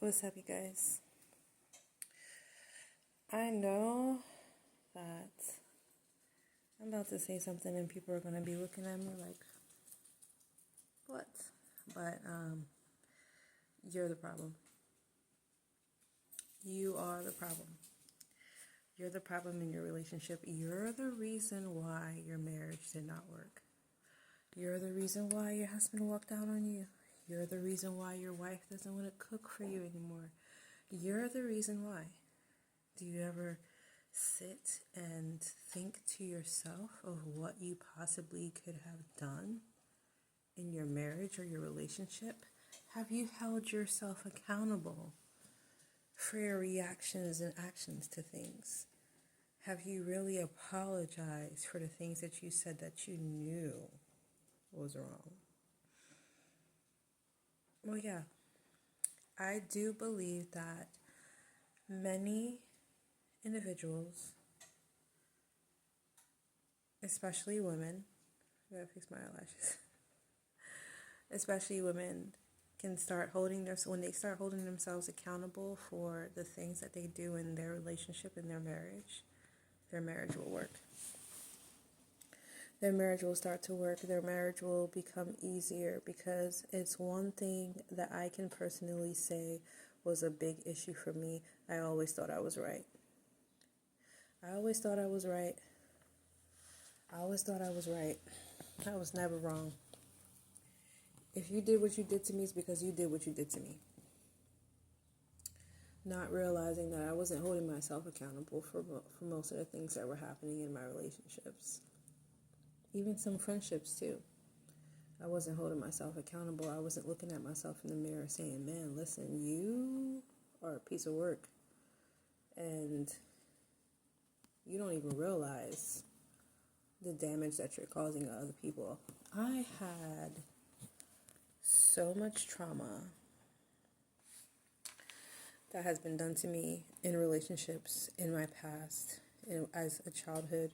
What's up, you guys? I know that I'm about to say something and people are going to be looking at me like, what? But, you're the problem. You are the problem. You're the problem in your relationship. You're the reason why your marriage did not work. You're the reason why your husband walked out on you. You're the reason why your wife doesn't want to cook for you anymore. You're the reason why. Do you ever sit and think to yourself of what you possibly could have done in your marriage or your relationship? Have you held yourself accountable for your reactions and actions to things? Have you really apologized for the things that you said that you knew was wrong? Well, yeah, I do believe that many individuals, especially women, I gotta fix my eyelashes, especially women, can start when they start holding themselves accountable for the things that they do in their relationship, in their marriage will work. Their marriage will start to work. Their marriage will become easier, because it's one thing that I can personally say was a big issue for me. I always thought I was right. I always thought I was right. I was never wrong. If you did what you did to me, it's because you did what you did to me. Not realizing that I wasn't holding myself accountable for most of the things that were happening in my relationships. Even some friendships too. I wasn't holding myself accountable. I wasn't looking at myself in the mirror saying, man, listen, you are a piece of work. And you don't even realize the damage that you're causing to other people. I had so much trauma that has been done to me in relationships in my past, as a childhood,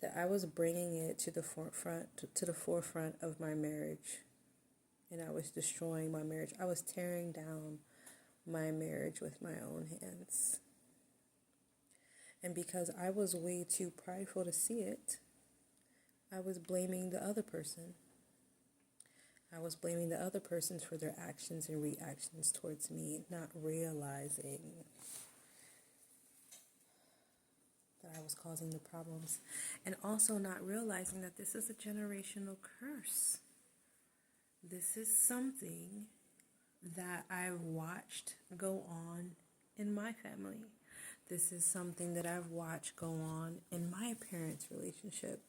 that I was bringing it to the forefront of my marriage, and I was destroying my marriage. I was tearing down my marriage with my own hands. And because I was way too prideful to see it, I was blaming the other person. I was blaming the other person for their actions and reactions towards me, not realizing that I was causing the problems, and also not realizing that this is a generational curse. This is something that I've watched go on in my family. This is something that I've watched go on in my parents' relationship.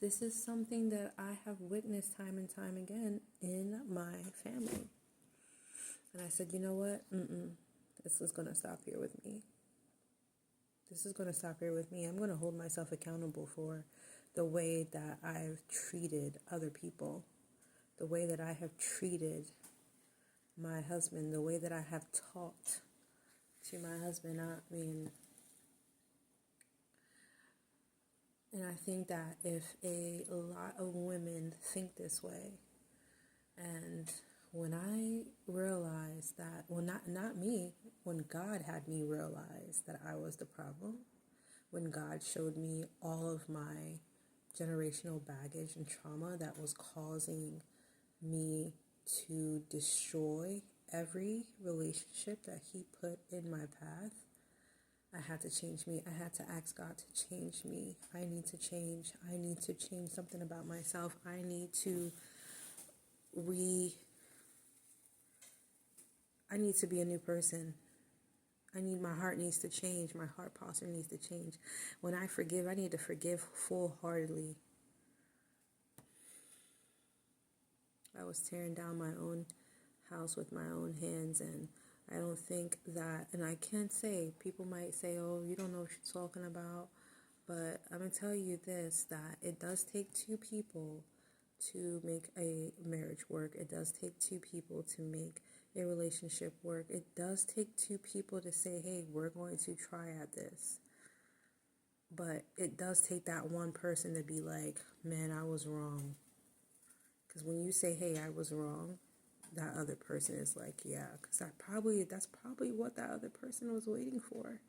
This is something that I have witnessed time and time again in my family. And I said, you know what? This is going to stop here with me. This is going to stop here with me. I'm going to hold myself accountable for the way that I've treated other people, the way that I have treated my husband, the way that I have talked to my husband. And I think that if a lot of women think this way, and when I realized that, well, not me, when God had me realize that I was the problem, when God showed me all of my generational baggage and trauma that was causing me to destroy every relationship that He put in my path, I had to change me. I had to ask God to change me. I need to change. I need to change something about myself. I need to be a new person. My heart needs to change. My heart posture needs to change. When I forgive, I need to forgive full-heartedly. I was tearing down my own house with my own hands, and I don't think that, and I can't say, people might say, oh, you don't know what you're talking about, but I'm going to tell you this, that it does take two people to make a marriage work. It does take two people to make a relationship work. It does take two people to say, hey, we're going to try at this. But it does take that one person to be like, man, I was wrong. Because when you say, hey, I was wrong, that other person is like, yeah, because that's probably what that other person was waiting for,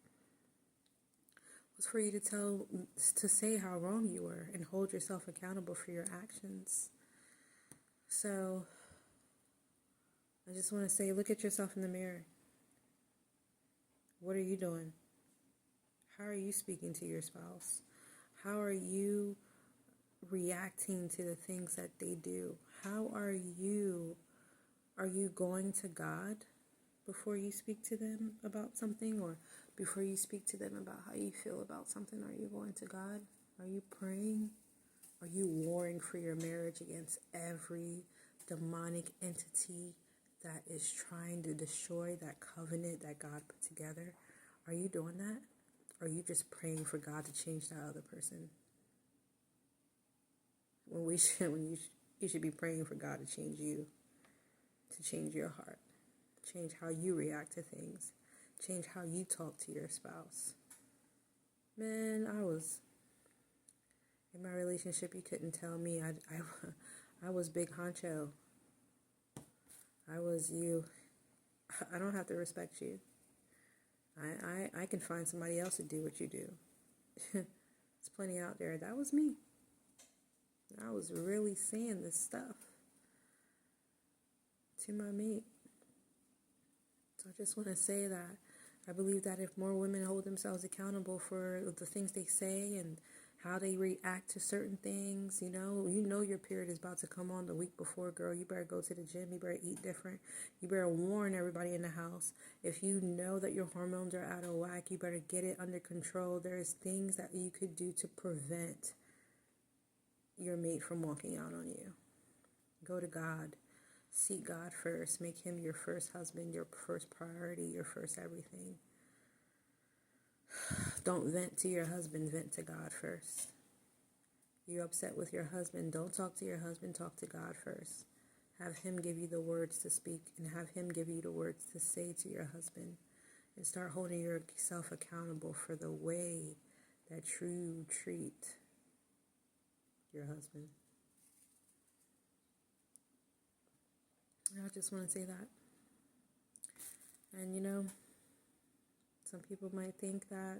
was for you to say how wrong you were and hold yourself accountable for your actions. So I just want to say, look at yourself in the mirror. What are you doing? How are you speaking to your spouse? How are you reacting to the things that they do? How are you going to God before you speak to them about something, or before you speak to them about how you feel about something? Are you going to God? Are you praying? Are you warring for your marriage against every demonic entity that is trying to destroy that covenant that God put together? Are you doing that? Or are you just praying for God to change that other person? You should be praying for God to change you, to change your heart, change how you react to things, change how you talk to your spouse. Man, I was in my relationship. You couldn't tell me. I was big honcho. I was you. I don't have to respect you. I can find somebody else to do what you do. There's plenty out there. That was me. I was really saying this stuff to my mate. So I just want to say that I believe that if more women hold themselves accountable for the things they say and how they react to certain things, you know your period is about to come on the week before, girl. You better go to the gym. You better eat different. You better warn everybody in the house. If you know that your hormones are out of whack, you better get it under control. There's things that you could do to prevent your mate from walking out on you. Go to God. Seek God first. Make him your first husband, your first priority, your first everything. Don't vent to your husband, vent to God first. You're upset with your husband, don't talk to your husband, talk to God first. Have him give you the words to speak, and have him give you the words to say to your husband. And start holding yourself accountable for the way that you treat your husband. I just want to say that. And some people might think that,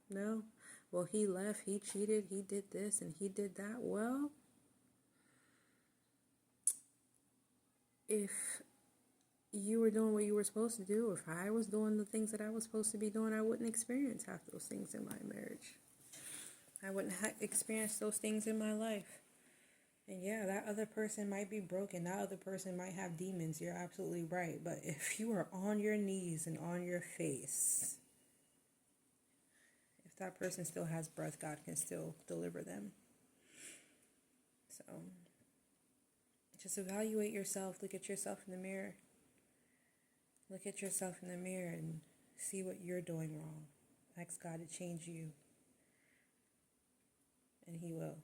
no, well, he left, he cheated, he did this, and he did that. Well, if you were doing what you were supposed to do, if I was doing the things that I was supposed to be doing, I wouldn't experience half those things in my marriage. I wouldn't experience those things in my life. And yeah, that other person might be broken. That other person might have demons. You're absolutely right. But if you are on your knees and on your face, if that person still has breath, God can still deliver them. So just evaluate yourself. Look at yourself in the mirror. Look at yourself in the mirror and see what you're doing wrong. Ask God to change you. And he will.